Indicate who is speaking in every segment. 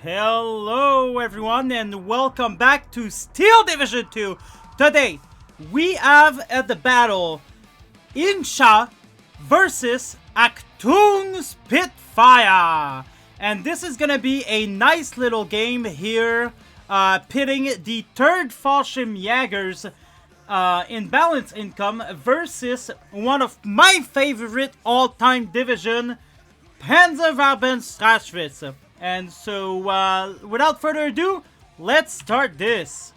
Speaker 1: Hello everyone and welcome back to Steel Division 2. Today we have at the battle Inshaa versus Achtung Spitfire. And this is gonna be a nice little game here, pitting the 3rd Fallschirmjägers in balance income versus one of my favorite all-time division, Panzerwaffen. And so, without further ado, let's start this.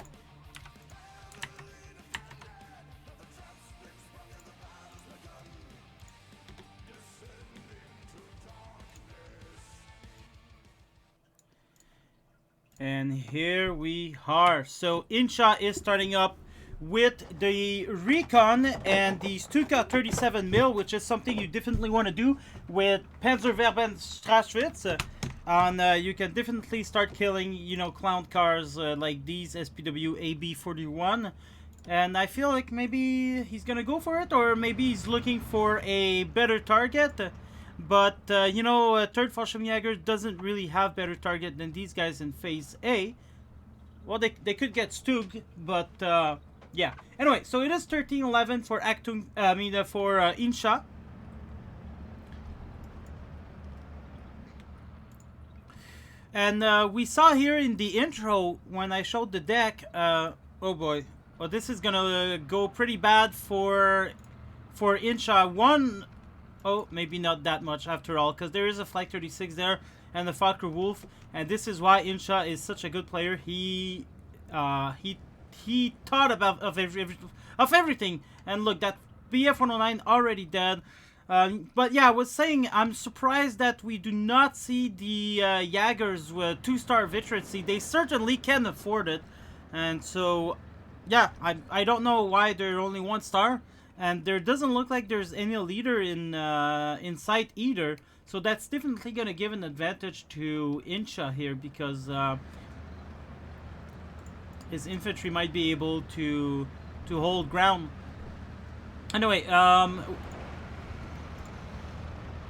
Speaker 1: And here we are. So, Inshaa is starting up with the Recon and the Stuka 37mm, which is something you definitely want to do with Panzerwaffen. And you can definitely start killing, you know, clown cars like these SPW AB41. And I feel like maybe he's gonna go for it, or maybe he's looking for a better target. But, you know, 3rd Fallschirmjäger doesn't really have better target than these guys in Phase A. Well, they could get Stug, but, yeah. Anyway, so it is 13-11 for Achtung, for Inshaa. And we saw here in the intro, when I showed the deck, oh boy. Well, this is gonna go pretty bad for Inshaa. Oh, maybe not that much after all, because there is a Flag 36 there and the Fokker Wolf, and this is why Inshaa is such a good player. He thought about of everything, and look, that BF-109 already dead. But yeah, I was saying I'm surprised that we do not see the Jaegers with 2-star veterancy. They certainly can afford it, and so yeah, I don't know why they're only 1-star. And there doesn't look like there's any leader in sight either. So that's definitely going to give an advantage to Inshaa here, because his infantry might be able to hold ground. Anyway,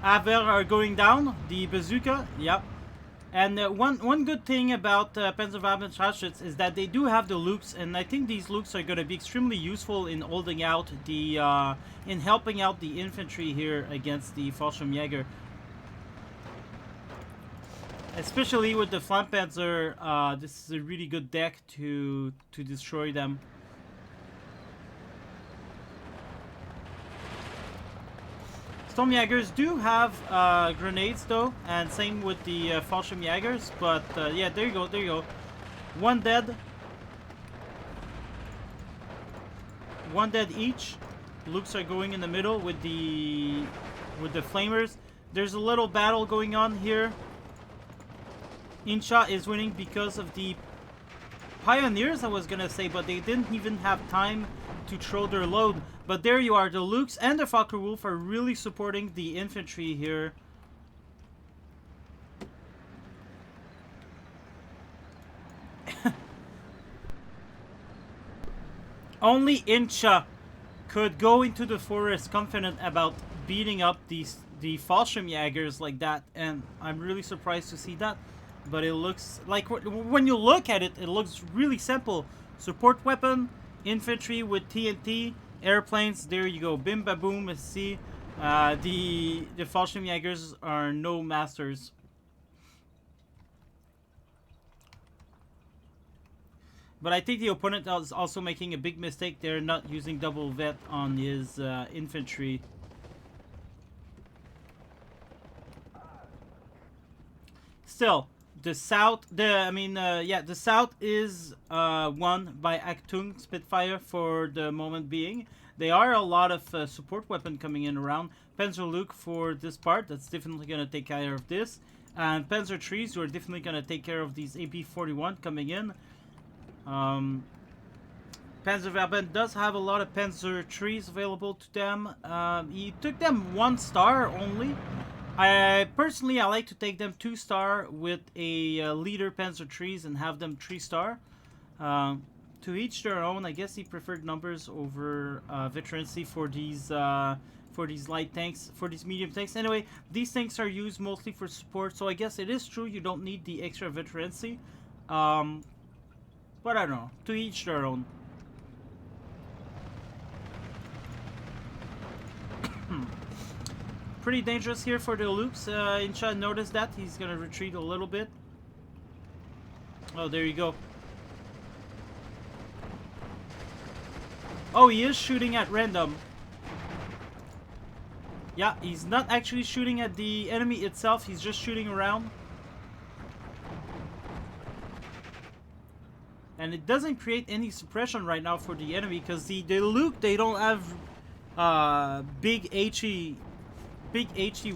Speaker 1: Aver are going down. The bazooka, yep. And one good thing about Panzerwaffen is that they do have the lukes, and I think these lukes are going to be extremely useful in holding out the, in helping out the infantry here against the Fallschirmjäger. Especially with the Flammpanzer, this is a really good deck to destroy them. Sturmjägers do have grenades though, and same with the Fallschirmjägers, but yeah, there you go. One dead each. Lukes are going in the middle with the flamers. There's a little battle going on here. Inshaa is winning because of the Pioneers, I was gonna say, but they didn't even have time to throw their load. But there you are, the Lukes and the Fokker Wolf are really supporting the infantry here. Only Inshaa could go into the forest confident about beating up the Fallschirmjägers like that, and I'm really surprised to see that. But it looks like, when you look at it, it looks really simple. Support weapon, infantry with TNT, airplanes, there you go. Bim ba boom, see. The Fallschirmjägers are no masters. But I think the opponent is also making a big mistake. They're not using double vet on his infantry. Still, the south, the south is won by Achtung Spitfire for the moment being. There are a lot of support weapon coming in around. Panzer Luke for this part, that's definitely going to take care of this. And Panzer Trees, who are definitely going to take care of these AP-41 coming in. Panzerwaffen does have a lot of Panzer Trees available to them. He took them 1-star only. I like to take them 2-star with a leader Panzer Trees and have them 3-star. To each their own. I guess he preferred numbers over veterancy for these for these light tanks, for these medium tanks. Anyway, these tanks are used mostly for support, so I guess it is true you don't need the extra veterancy. But I don't know. To each their own. Pretty dangerous here for the loops. Inshaa noticed that. He's gonna retreat a little bit. Oh, there you go. Oh, he is shooting at random. Yeah, he's not actually shooting at the enemy itself. He's just shooting around. And it doesn't create any suppression right now for the enemy because the Luke, they don't have big HE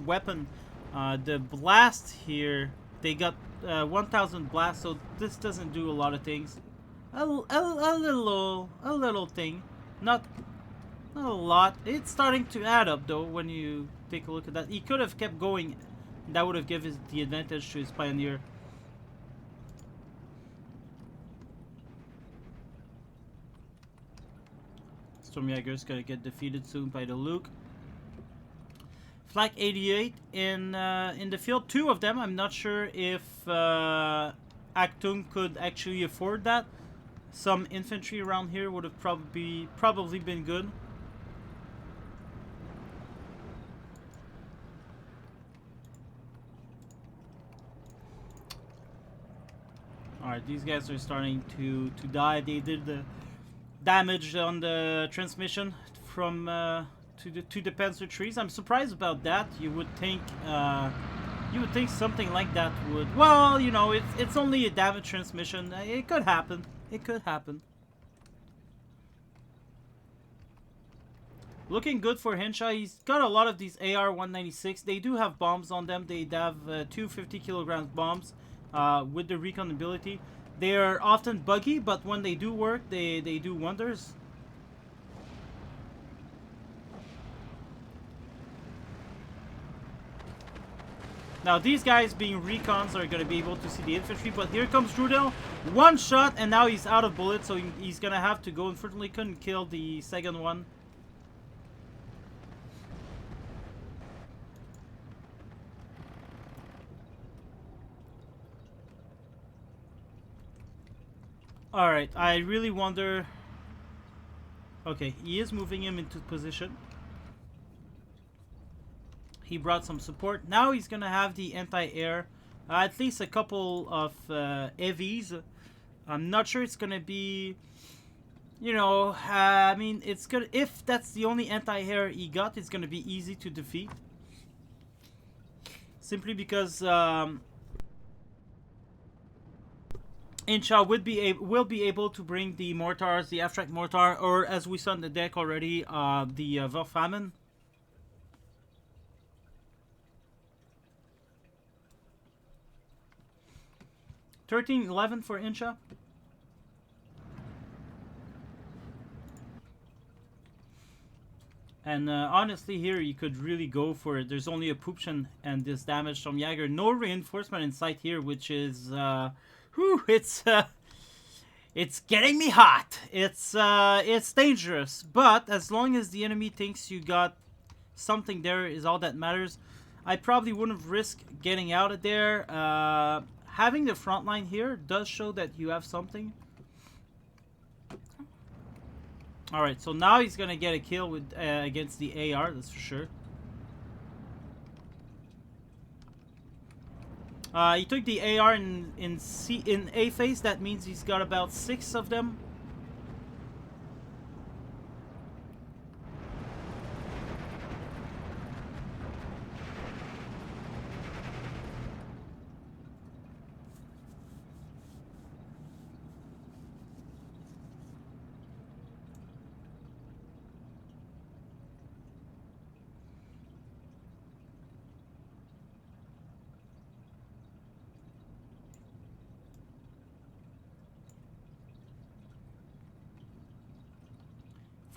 Speaker 1: weapon. The blast here, they got 1000 blast, so this doesn't do a lot of things. A little thing, not a lot. It's starting to add up though when you take a look at that. He could have kept going. That would have given the advantage to his pioneer. Stormjäger's gonna get defeated soon by the Luke. Flak 88 in the field, 2 of them. I'm not sure if Achtung could actually afford that. Some infantry around here would have probably been good. Alright, these guys are starting to die. They did the damage on the transmission from to the panzer trees. I'm surprised about that. You would think something like that would. Well, you know, it's only a damaged transmission. It could happen. It could happen. Looking good for Inshaa. He's got a lot of these AR-196. They do have bombs on them. They have 250 kilograms bombs with the recon ability. They are often buggy, but when they do work, they do wonders. Now these guys being recons are going to be able to see the infantry, but here comes Rudel. One shot and now he's out of bullets, so he's going to have to go. Unfortunately couldn't kill the second one. Alright, I really wonder... Okay, he is moving him into position. He brought some support. Now he's gonna have the anti-air. At least a couple of heavies. I'm not sure it's gonna be... You know, I mean, it's gonna... If that's the only anti-air he got, it's gonna be easy to defeat. Simply because... Inshaa will be able to bring the mortars, the abstract mortar, or as we saw on the deck already, the Verfamen. $13-11 for Inshaa. And honestly, here you could really go for it. There's only a Pupchen and this damage from Jäger. No reinforcement in sight here, which is whew, it's getting me hot. It's dangerous, but as long as the enemy thinks you got something there is all that matters. I probably wouldn't risk getting out of there. Having the front line here does show that you have something. Alright, so now he's gonna get a kill with against the AR, that's for sure. He took the AR in A phase. That means he's got about 6 of them.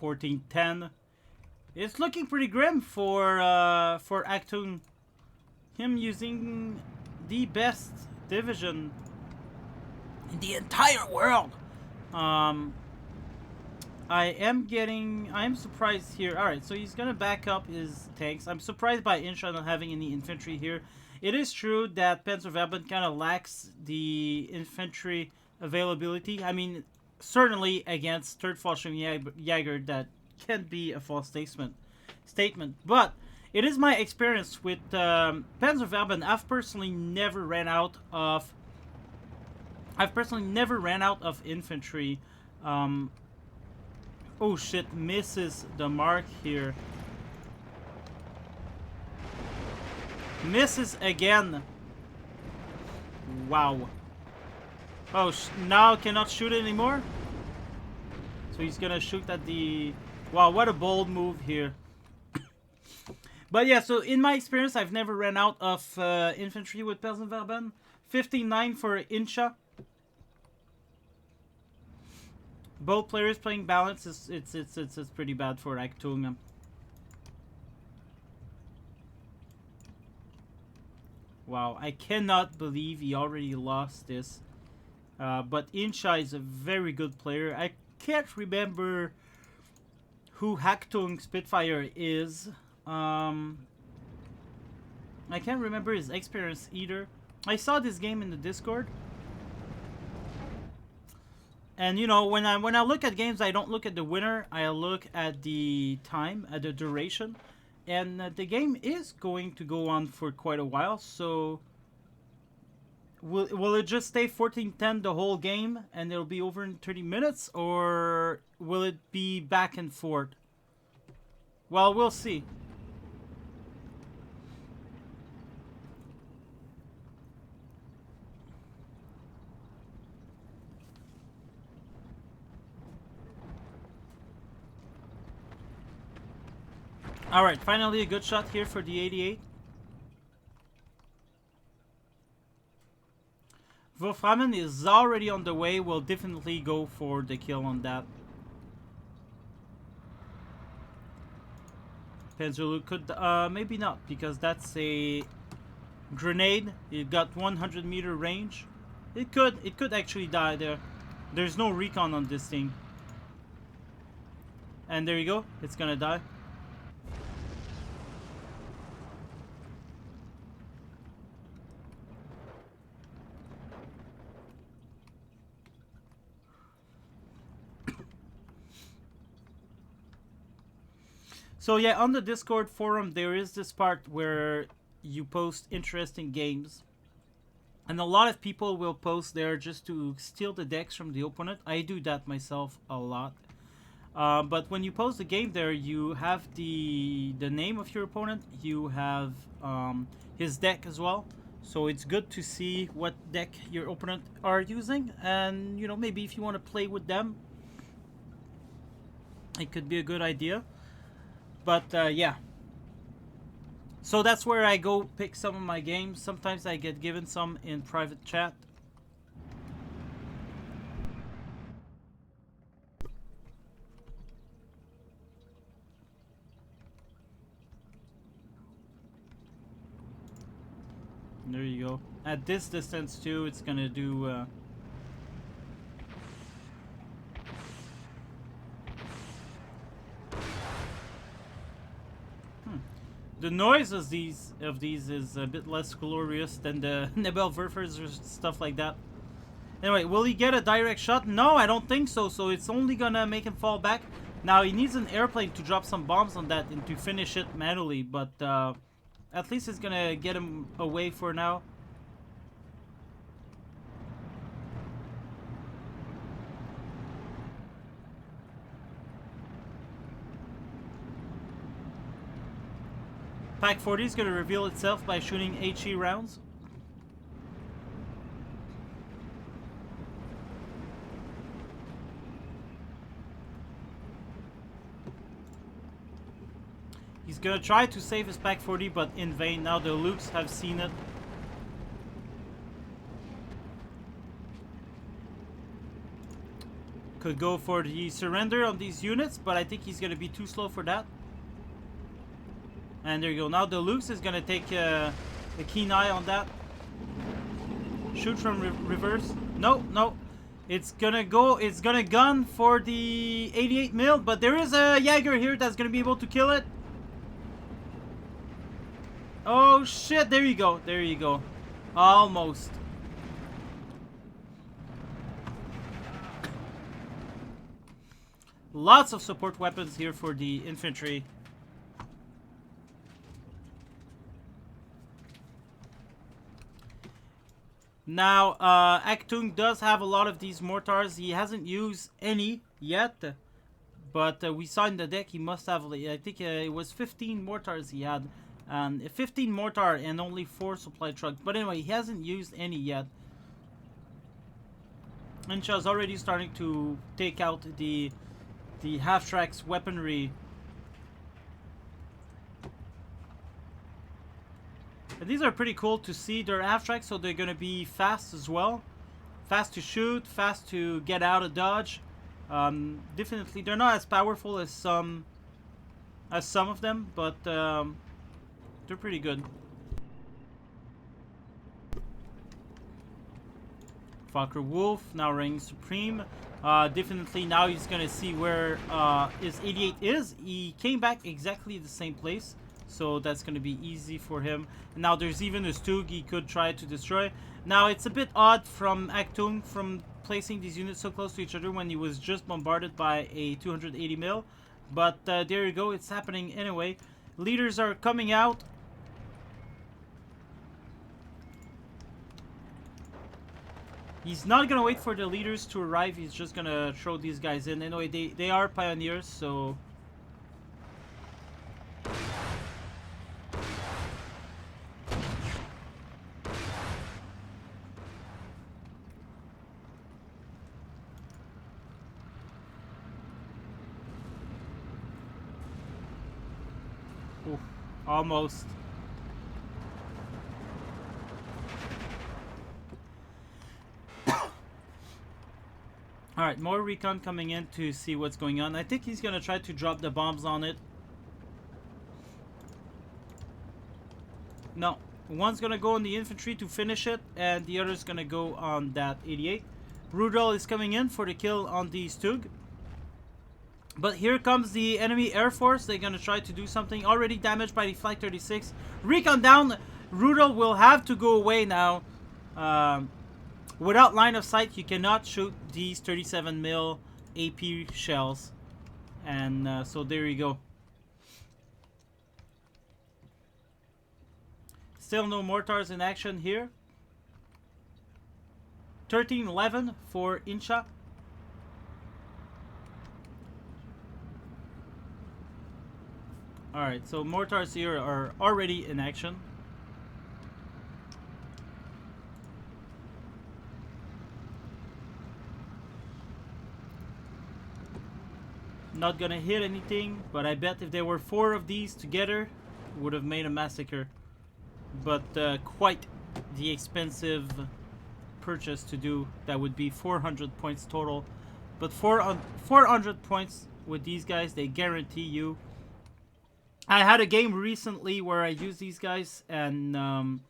Speaker 1: $14-10. It's looking pretty grim for Achtung. Him using the best division in the entire world. I am surprised here. Alright, so he's gonna back up his tanks. I'm surprised by Inshaa not having any infantry here. It is true that Panzerverband kind of lacks the infantry availability. I mean, certainly against 3rd Fallschirmjäger, that can be a false statement. But it is my experience with Panzerverband. I've personally never ran out of infantry. Oh shit, misses the mark here. Misses again. Wow. Oh, now cannot shoot it anymore? So he's gonna shoot at the... Wow, what a bold move here. But yeah, so in my experience, I've never ran out of infantry with Panzerverband. 59 for Inshaa. Both players playing balance it's pretty bad for Achtung. Wow, I cannot believe he already lost this. But Inshaa is a very good player. I can't remember who Achtung Spitfire is. I can't remember his experience either. I saw this game in the Discord. And you know, when I look at games, I don't look at the winner. I look at the time, at the duration. And the game is going to go on for quite a while, so will it just stay 14-10 the whole game and it'll be over in 30 minutes, or will it be back and forth? Well, we'll see. Alright, finally a good shot here for the 88. Wolframen is already on the way. We'll definitely go for the kill on that. Panzerlu could, maybe not, because that's a grenade. It got 100 meter range. It could actually die there. There's no recon on this thing. And there you go, it's gonna die. So yeah, on the Discord forum, there is this part where you post interesting games. And a lot of people will post there just to steal the decks from the opponent. I do that myself a lot. But when you post the game there, you have the name of your opponent. You have his deck as well. So it's good to see what deck your opponent are using. And, you know, maybe if you want to play with them, it could be a good idea. But yeah, so that's where I go pick some of my games. Sometimes I get given some in private chat. There you go. At this distance too, it's gonna do the noise of these is a bit less glorious than the Nebelwerfers or stuff like that. Anyway, will he get a direct shot? No, I don't think so. So it's only gonna make him fall back. Now he needs an airplane to drop some bombs on that and to finish it manually. But at least it's gonna get him away for now. Pack 40 is going to reveal itself by shooting HE rounds. He's going to try to save his Pack 40, but in vain. Now the Lukes have seen it. Could go for the surrender on these units, but I think he's going to be too slow for that. And there you go. Now the Lukes is going to take a keen eye on that. Shoot from reverse. No, no. It's gonna go. It's gonna gun for the 88 mil, but there is a Jaeger here that's gonna be able to kill it. Oh shit! There you go. There you go. Almost. Lots of support weapons here for the infantry. Now, Achtung does have a lot of these mortars. He hasn't used any yet, but we saw in the deck he must have, I think it was 15 mortars he had. 15 mortar and only 4 supply trucks. But anyway, he hasn't used any yet. Inshaa's already starting to take out the half-tracks weaponry. And these are pretty cool to see. They're half-tracks, so they're going to be fast as well. Fast to shoot, fast to get out of dodge. Definitely, they're not as powerful as some of them, but they're pretty good. Fokker Wolf now reigning supreme. Definitely now he's gonna see where his 88 is. He came back exactly the same place, so that's gonna be easy for him. And now there's even a Stug he could try to destroy. Now it's a bit odd from Achtung from placing these units so close to each other when he was just bombarded by a 280 mil. But there you go, it's happening anyway. Leaders are coming out. He's not gonna wait for the leaders to arrive. He's just gonna throw these guys in. Anyway, they are pioneers, so oof, almost. Alright, more recon coming in to see what's going on. I think he's going to try to drop the bombs on it. No. One's going to go on the infantry to finish it, and the other's going to go on that 88. Rudel is coming in for the kill on the Stug. But here comes the enemy air force. They're going to try to do something. Already damaged by the Flight 36. Recon down. Rudel will have to go away now. Without line of sight, you cannot shoot these 37 mil AP shells. And so there you go. Still no mortars in action here. 13-11 for Inshaa. Alright, so mortars here are already in action. Not gonna hit anything, but I bet if there were 4 of these together, would have made a massacre. But quite the expensive purchase to do. That would be 400 points total. But 400 points with these guys, they guarantee you. I had a game recently where I used these guys, and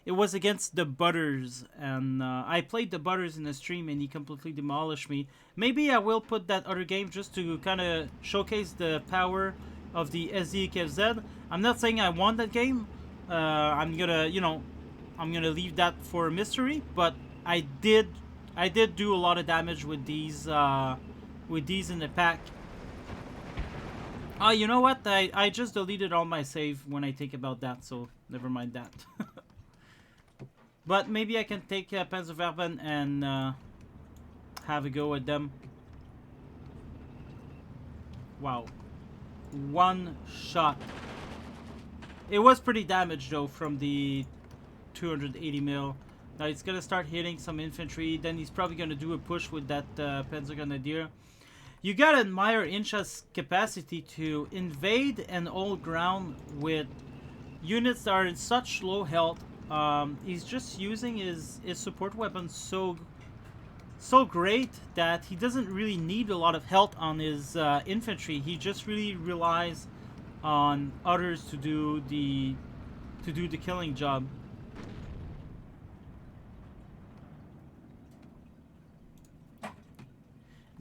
Speaker 1: it was against the Butters, and I played the Butters in the stream, and he completely demolished me. Maybe I will put that other game just to kind of showcase the power of the SDKFZ. I'm not saying I won that game. I'm gonna, you know, I'm gonna leave that for a mystery. But I did do a lot of damage with these in the pack. You know what? I just deleted all my save when I think about that, so never mind that. But maybe I can take Panzerwerben and have a go at them. Wow. One shot. It was pretty damaged though from the 280 mil. Now it's gonna start hitting some infantry. Then he's probably gonna do a push with that Panzergrenadier. You gotta admire Inshaa's capacity to invade and hold ground with units that are in such low health. He's just using his support weapons so great that he doesn't really need a lot of health on his infantry. He just really relies on others to do the killing job.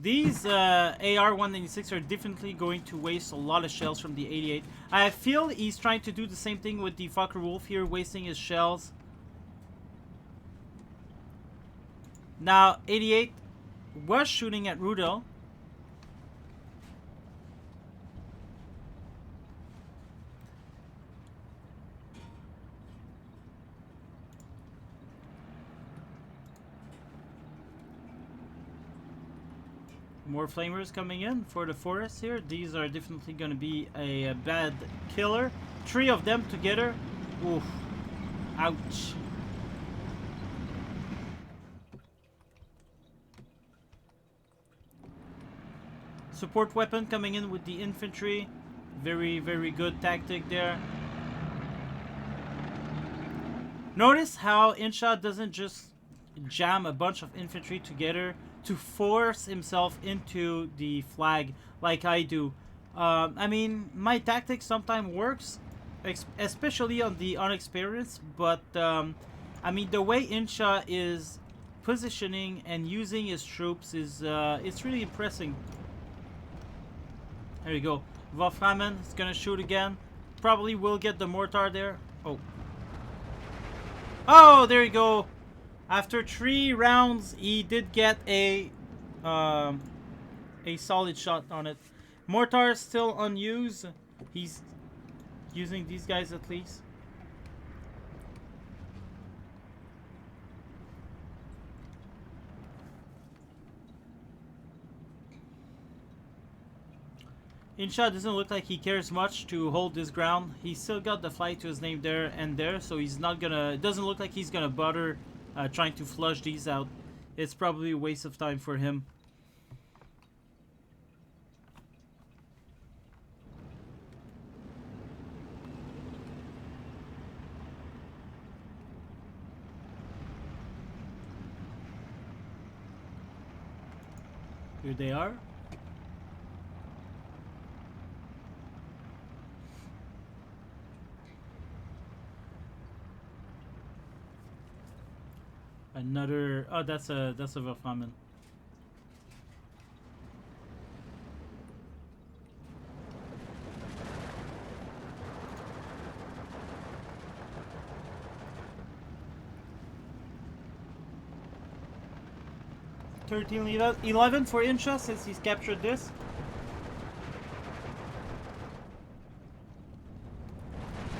Speaker 1: These AR-196 are definitely going to waste a lot of shells from the 88. I feel he's trying to do the same thing with the Fokker-Wulf here, wasting his shells. Now, 88 was shooting at Rudel. More flamers coming in for the forest here. These are definitely going to be a bad killer. 3 of them together. Oof. Ouch. Support weapon coming in with the infantry. Very, very good tactic there. Notice how Inshaa doesn't just jam a bunch of infantry together to force himself into the flag like I do. I mean, my tactic sometimes works, especially on the unexperienced, but I mean, the way Inshaa is positioning and using his troops is it's really impressive. There you go. Wolframen is gonna shoot again. Probably will get the mortar there. Oh. Oh, there you go. After 3 rounds, he did get a solid shot on it. Mortar is still unused. He's using these guys at least. Inshaa doesn't look like he cares much to hold this ground. He's still got the flag to his name there and there, so he's not gonna... It doesn't look like he's gonna bother trying to flush these out. It's probably a waste of time for him. Here they are. Another... Oh, that's a Wolframen. $13-11 for Inshaa since he's captured this.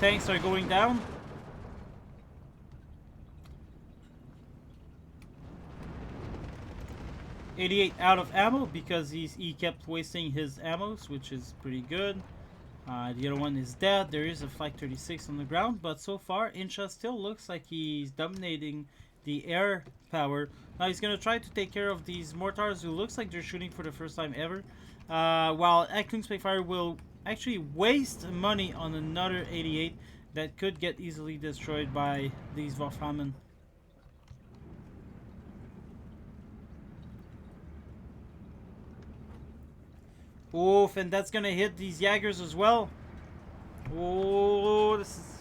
Speaker 1: Tanks are going down. $88 out of ammo because he kept wasting his ammos, which is pretty good. The other one is dead. There is a Flight 36 on the ground, but so far Inshaa still looks like he's dominating the air power. Now he's gonna try to take care of these mortars who looks like they're shooting for the first time ever. While Achtung Spitfire will actually waste money on another 88 that could get easily destroyed by these Wolframen. Oof, and that's gonna hit these Jaegers as well. Oh, this is...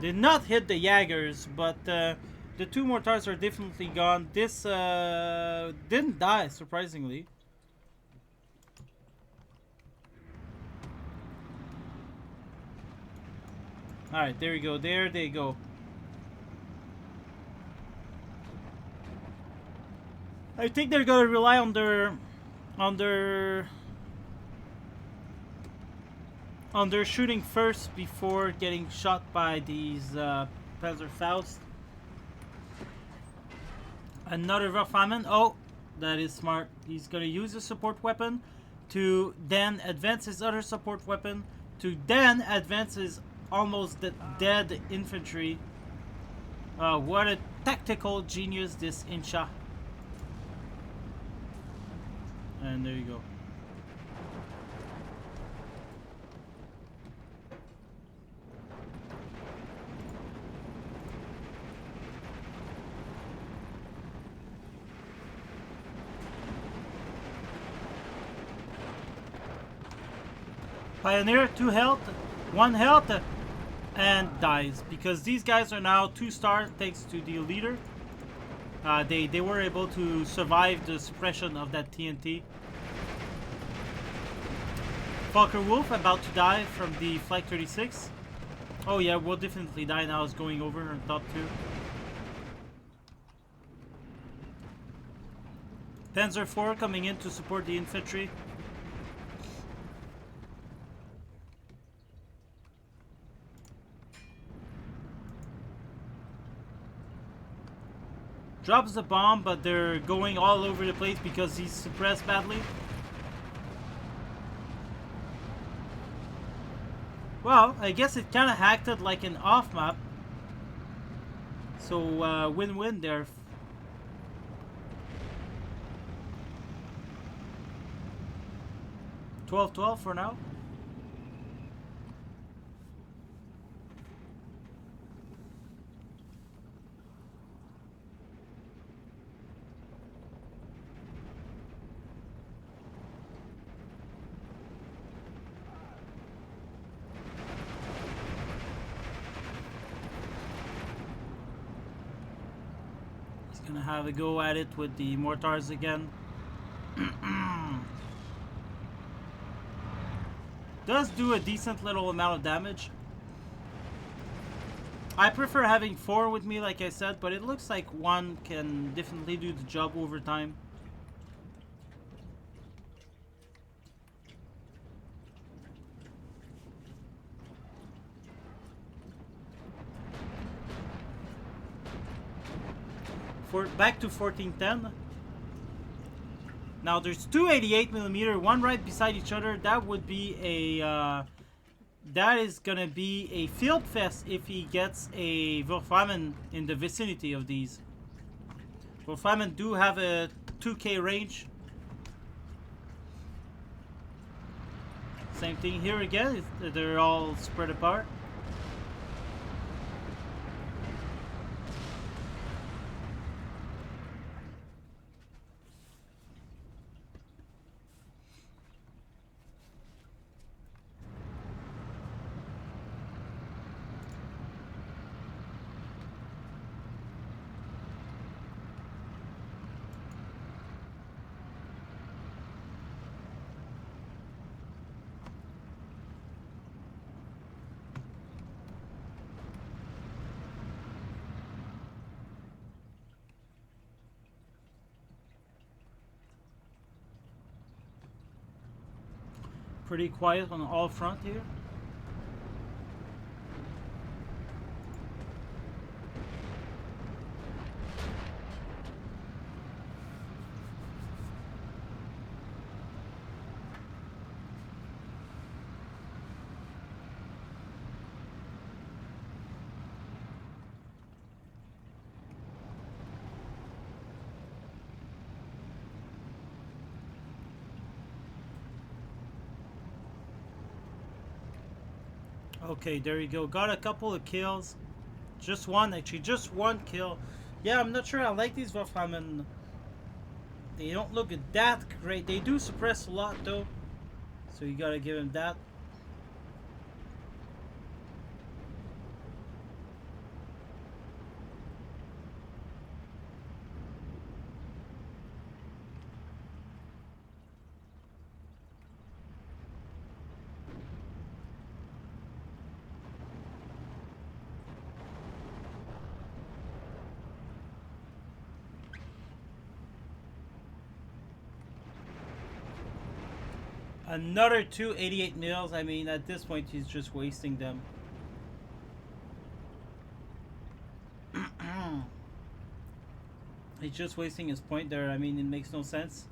Speaker 1: Did not hit the Jaegers, but the 2 mortars are definitely gone. This didn't die, surprisingly. Alright, there we go. There they go. I think they're gonna rely on their shooting first before getting shot by these Panzerfaust. Another Wolframen. Oh, that is smart. He's gonna use a support weapon to then advance his other support weapon to then advance his almost dead infantry. What a tactical genius this Inshaa. And there you go. Pioneer, 2 health, 1 health, and dies because these guys are now 2-star thanks to the leader. They were able to survive the suppression of that TNT. Fokker Wolf about to die from the Flight 36. Oh yeah, we'll definitely die now. It's going over on top too. Panzer IV coming in to support the infantry. Drops the bomb, but they're going all over the place because he's suppressed badly. Well, I guess it kind of acted like an off map. So win-win there. 12-12 for now. Gonna have a go at it with the mortars again. Does do a decent little amount of damage. I prefer having 4 with me, like I said, but it looks like 1 can definitely do the job over time. Back to 1410. Now there's two 88mm, one right beside each other. That would be a that is gonna be a field fest if he gets a Wolframen in the vicinity of these. Wolframen do have a 2K range. Same thing here again. They're all spread apart. Pretty quiet on all front here. Okay, there you go. Got a couple of kills. Just one, actually. Just one kill. Yeah, I'm not sure I like these Wolframen. They don't look that great. They do suppress a lot, though. So you gotta give him that. Another two 88 mils. I mean, at this point, he's just wasting them. He's just wasting his point there. I mean, it makes no sense.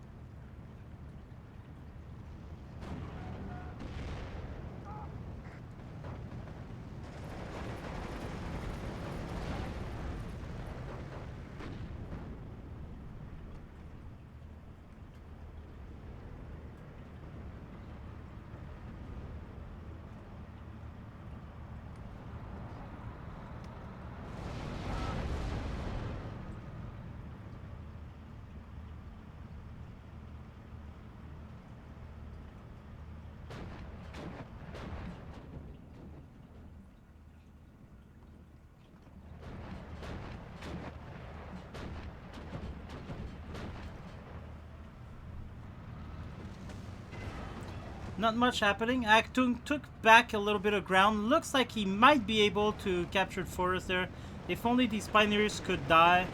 Speaker 1: Not much happening. Achtung took back a little bit of ground. Looks like he might be able to capture forest there. If only these pioneers could die.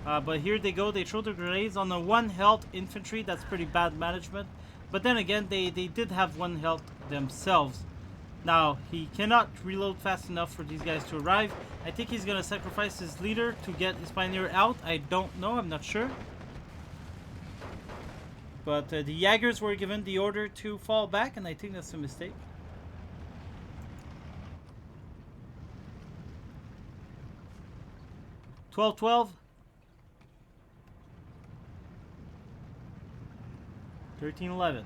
Speaker 1: But here they go. They throw the grenades on the 1 health infantry. That's pretty bad management. But then again, they did have 1 health themselves. Now, he cannot reload fast enough for these guys to arrive. I think he's going to sacrifice his leader to get his pioneer out. I don't know. I'm not sure. But the Jaegers were given the order to fall back, and I think that's a mistake. "12-12. 13-11.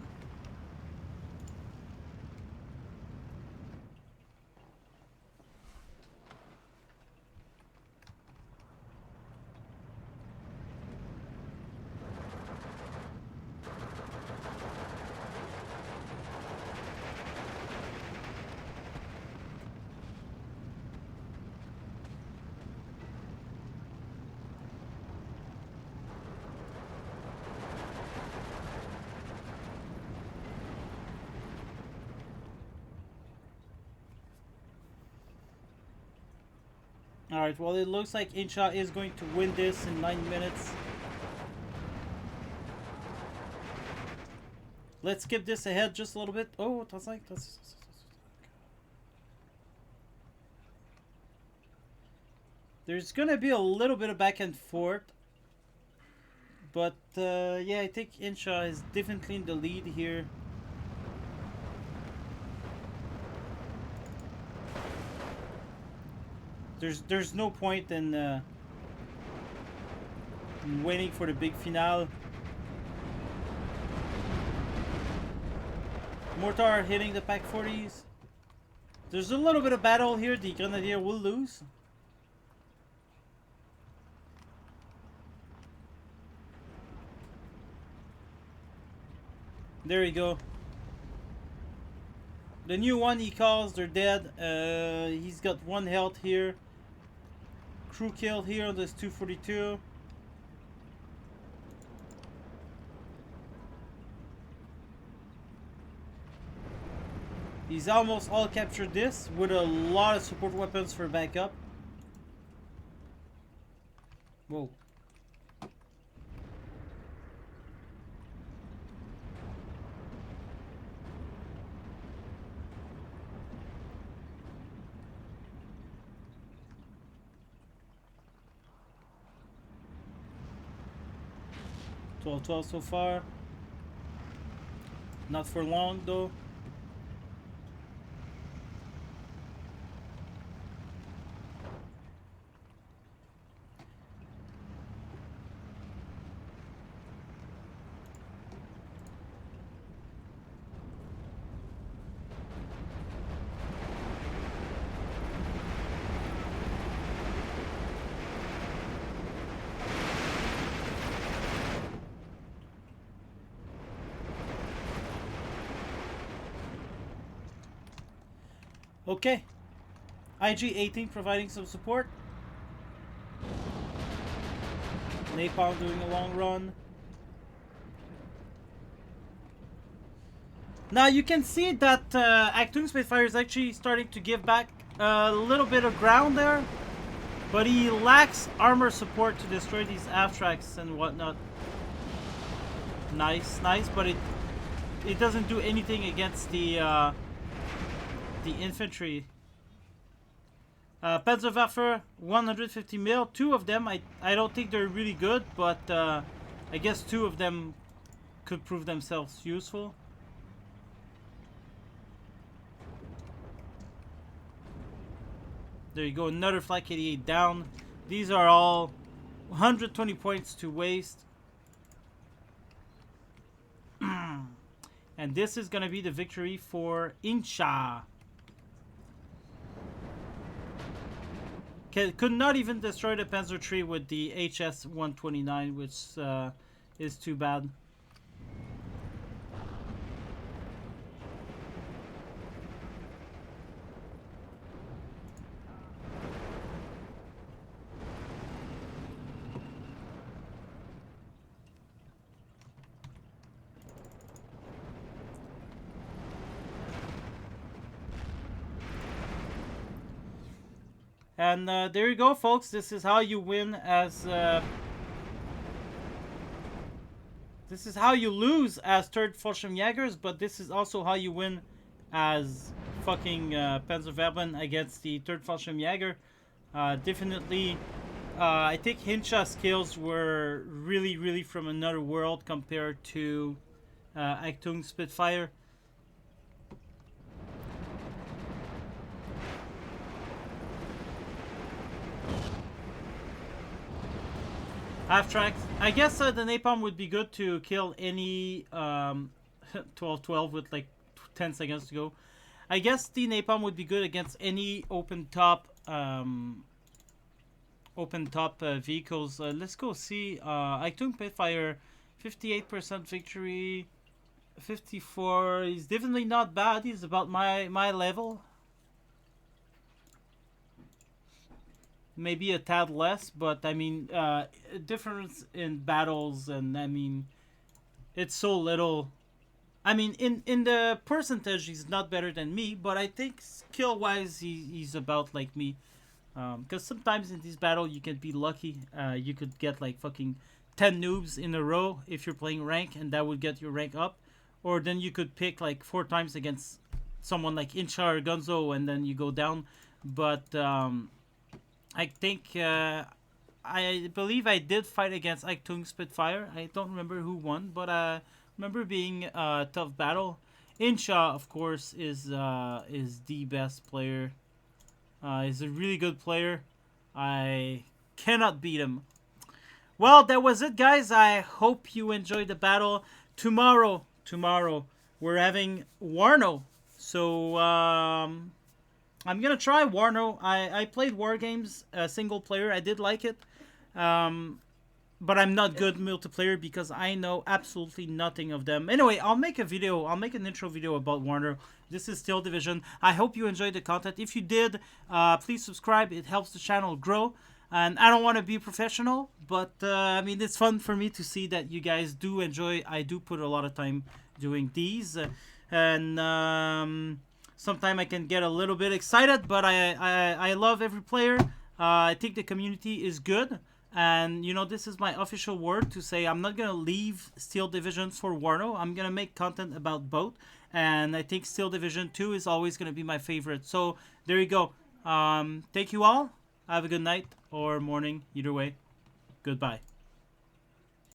Speaker 1: Alright, well, it looks like Inshaa is going to win this in 9 minutes. Let's skip this ahead just a little bit. Oh, that's like... There's gonna be a little bit of back and forth. But, yeah, I think Inshaa is definitely in the lead here. There's no point in waiting for the big finale. Mortar hitting the Pack 40s. There's a little bit of battle here. The Grenadier will lose. There you go. The new one he calls, they're dead. He's got 1 health here. Crew killed here on this 242. He's almost all captured this with a lot of support weapons for backup. Whoa. "12-12 so far. Not for long though. Okay. IG-18 providing some support. Napalm doing a long run. Now you can see that Achtung Spitfire is actually starting to give back a little bit of ground there. But he lacks armor support to destroy these AFTRACs and whatnot. Nice, nice, but it doesn't do anything against the infantry. Panzerwaffe, 150 mil. 2 of them, I don't think they're really good, but I guess 2 of them could prove themselves useful. There you go, another Flak 88 down. These are all 120 points to waste. And this is going to be the victory for Inshaa. Could not even destroy the Panzer III with the HS-129, which is too bad. And there you go, folks. This is how you win as... this is how you lose as third Fallschirmjägers, but this is also how you win as fucking Panzerwehrmann against the third Fallschirmjäger. Definitely, I think Inshaa's skills were really, really from another world compared to Achtung Spitfire. Half tracks. I guess the napalm would be good to kill any 12-12 with like 10 seconds to go. I guess the napalm would be good against any open top vehicles. Let's go see. Achtung Spitfire, 58% victory, 54. He's definitely not bad. He's about my level. Maybe a tad less, but I mean, difference in battles, and I mean, it's so little. I mean, in the percentage, he's not better than me, but I think skill-wise, he's about like me. Because sometimes in this battle, you can be lucky. You could get like fucking 10 noobs in a row if you're playing rank, and that would get your rank up. Or then you could pick like 4 times against someone like Inshaa or Gunzo, and then you go down. But I think, I believe I did fight against Achtung Spitfire. I don't remember who won, but I remember being a tough battle. Inshaa, of course, is the best player. He's a really good player. I cannot beat him. Well, that was it, guys. I hope you enjoyed the battle. Tomorrow, we're having Warno. So, I'm gonna try Warno. I played War Games single player. I did like it, but I'm not good multiplayer because I know absolutely nothing of them. Anyway, I'll make a video. I'll make an intro video about Warno. This is Steel Division. I hope you enjoyed the content. If you did, please subscribe. It helps the channel grow. And I don't want to be professional, but I mean, it's fun for me to see that you guys do enjoy. I do put a lot of time doing these, and sometimes I can get a little bit excited, but I love every player. I think the community is good. And, you know, this is my official word to say I'm not going to leave Steel Division for Warno. I'm going to make content about both. And I think Steel Division 2 is always going to be my favorite. So, there you go. Thank you all. Have a good night or morning. Either way. Goodbye.